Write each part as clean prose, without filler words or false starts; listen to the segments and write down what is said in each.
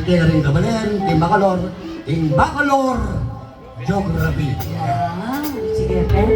kaya rin kabalen, ting bakalor, geography. Ah, sige, Pep.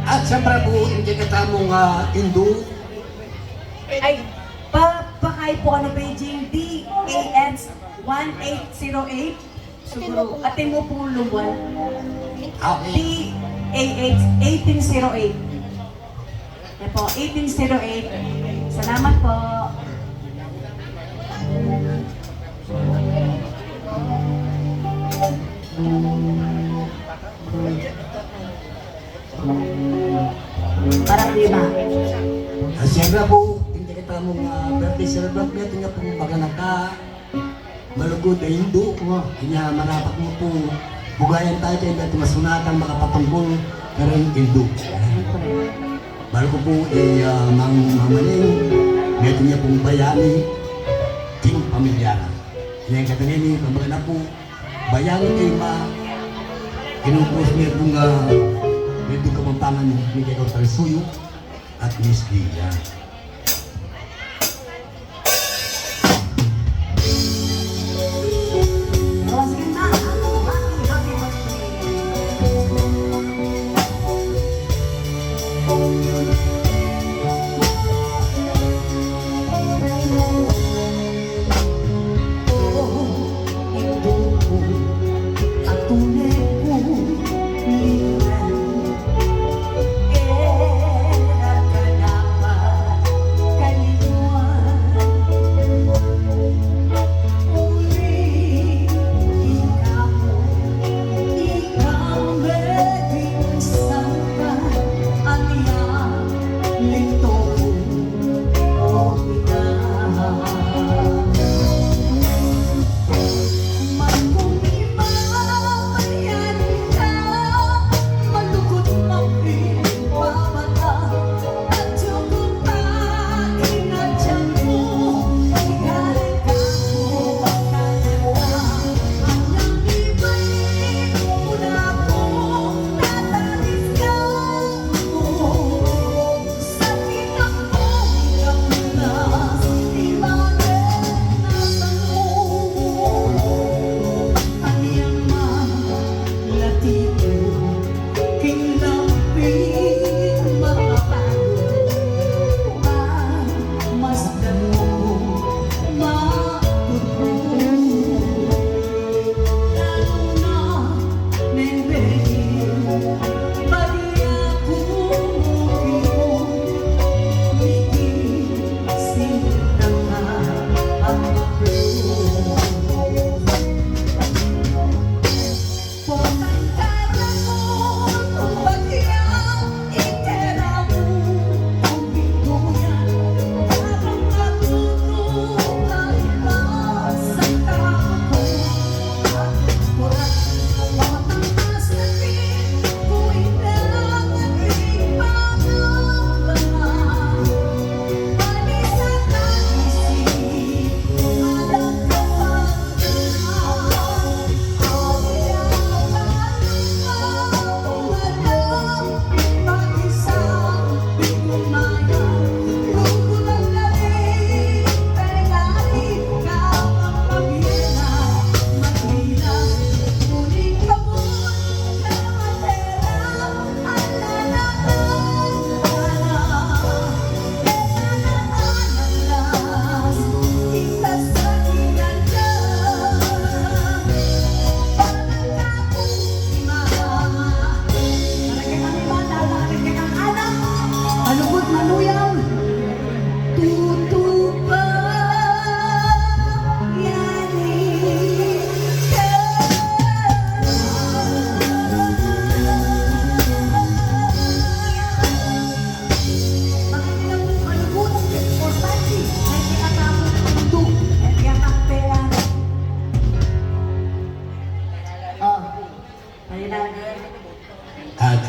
At siyempre po, hindi kita mong Hindu. Ay, pakay po ano Beijing DAX 1808. Siguro, ate mo po luwan. Okay. DAX 1808. Yan po, 1808. Salamat po. Parang lima. Siyempre po, hindi kita mong birthday celebrate nga, tingnan po maganak ka. Malugod na Hindu, kanya manapak mo po. Bugayan tayo kayo dahil masunatan makapatungkol ka rin Hindu. Bago ko po mamaling, ngayon niya pong bayani, king pamilyara. Kaya katangin niyo, pamaganak po, bayani kayo kinupos niya pong dito kamampangan ni Kaya Suyo at Miss Lia.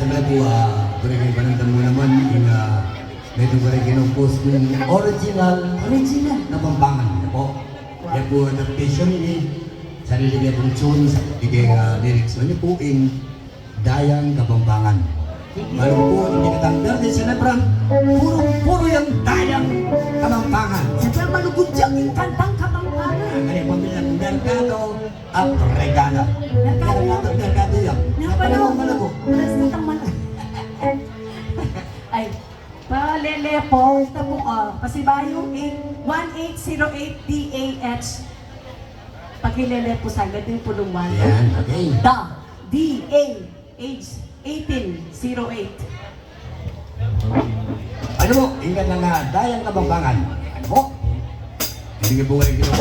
Sabi po, kurang panandam mo naman yung medyo kurang ginumpos yung original na Kapampangan. Ano po? Yan po adaptation ini sarili niya pong tune sa bigay lyrics. Ano po yung Dayang Kapampangan. Baru po hindi katanggal din sa Lebron. Puro yung Dayang Kapampangan. Sadya malugod dyan yung kantang Kapampangan. Ano yung pamilyang Mercado at Regala. Mercado yan. Napalawang malago. Plus na tang malago. Ay, palele po. Ito po, kasi ba yung 1808 DAH. Pagkilele po sa agad yung pulong 1. Yan, okay. DAH 1808. Ano mo, ingat lang nga, Dayang Kapampangan. Ano mo? Hindi nga buhay gino.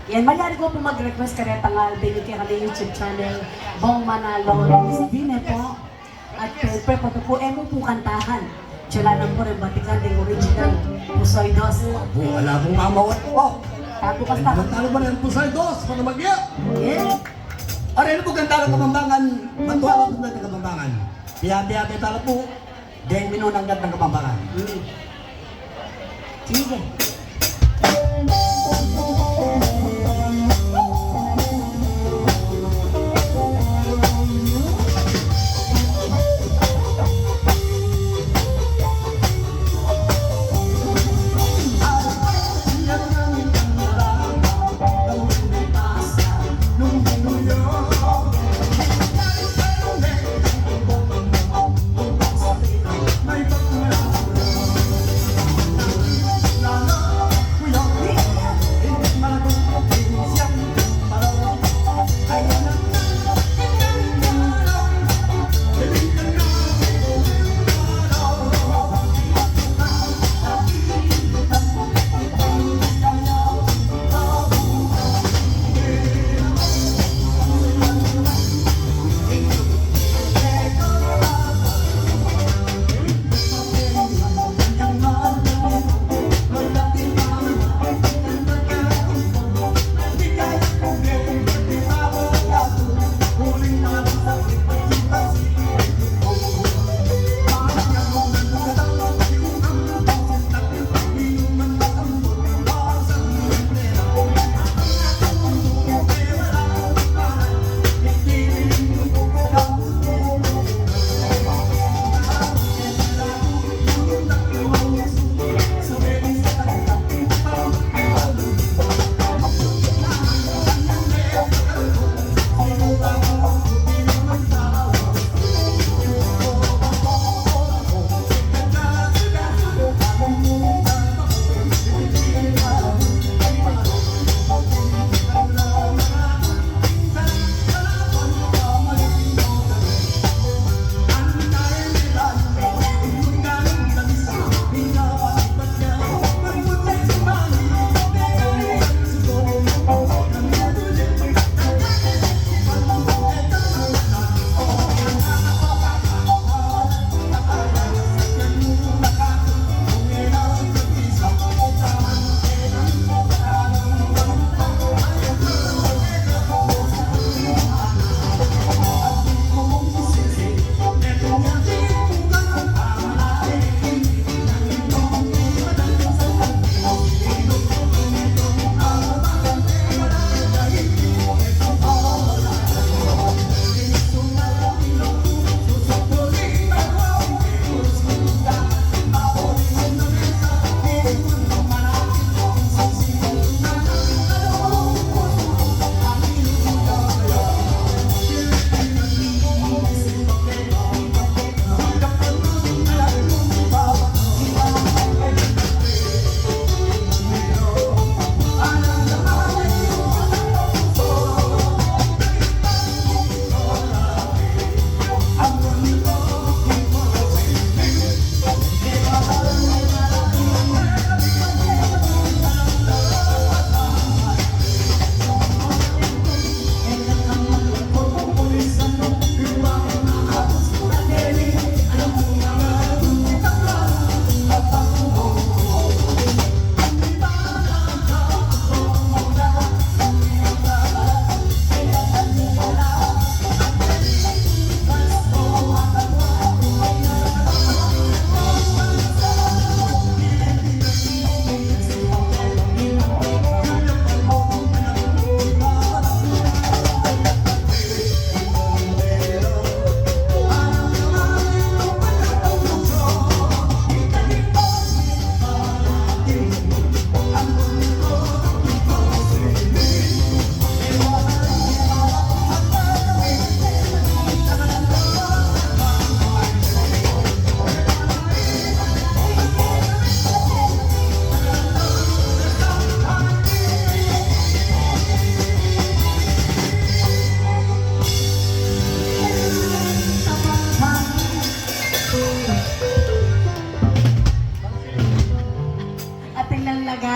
Yan, mayari ko po mag-request kareta nga din kay kami YouTube channel Bong Manalo Dine po at Pepe po po emo po kantahan Chalanan po rin batikan ng original Pusoy Dos. Apo, wala pong mamawat po. Tapo kasta. Talo ba rin po sa dos? Para magya? Yeah. Aray, ano po ganda ng Kapampangan? Matuwa po ng Kapampangan. Biya-biya talo po. Dahil minunang ganda ng Kapampangan. Sige. No, no.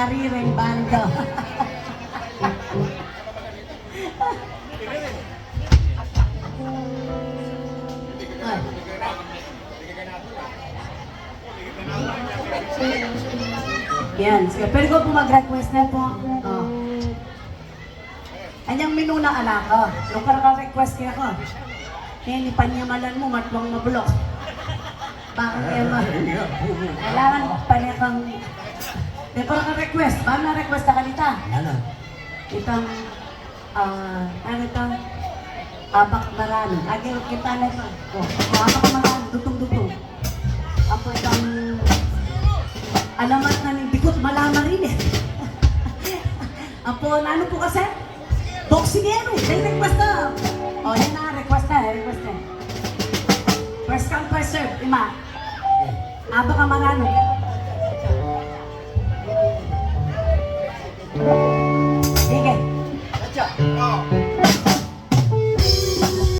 Ari Rembando. Yan, sige. Pwede ko po mag-request na po. Oh. Anyang minuna anak ko. Nung request kaya ko. Kaya ni panyamalan mo, matwang mabulok. Bakit kaya ma? Kailangan pala kang... May parang request. Ba na request na kanita? Ano? Itang... ano ito? Abak marami. Agil kita na ito. Oh, abak marami. Dutong-dutong. Apo itang... Alamat na ng bikot malama rin eh. Apo, ano po kasi? Boxingero. May request na. O, yan na. Request na. Request na. First come, first serve. Ima. Aba ka marano.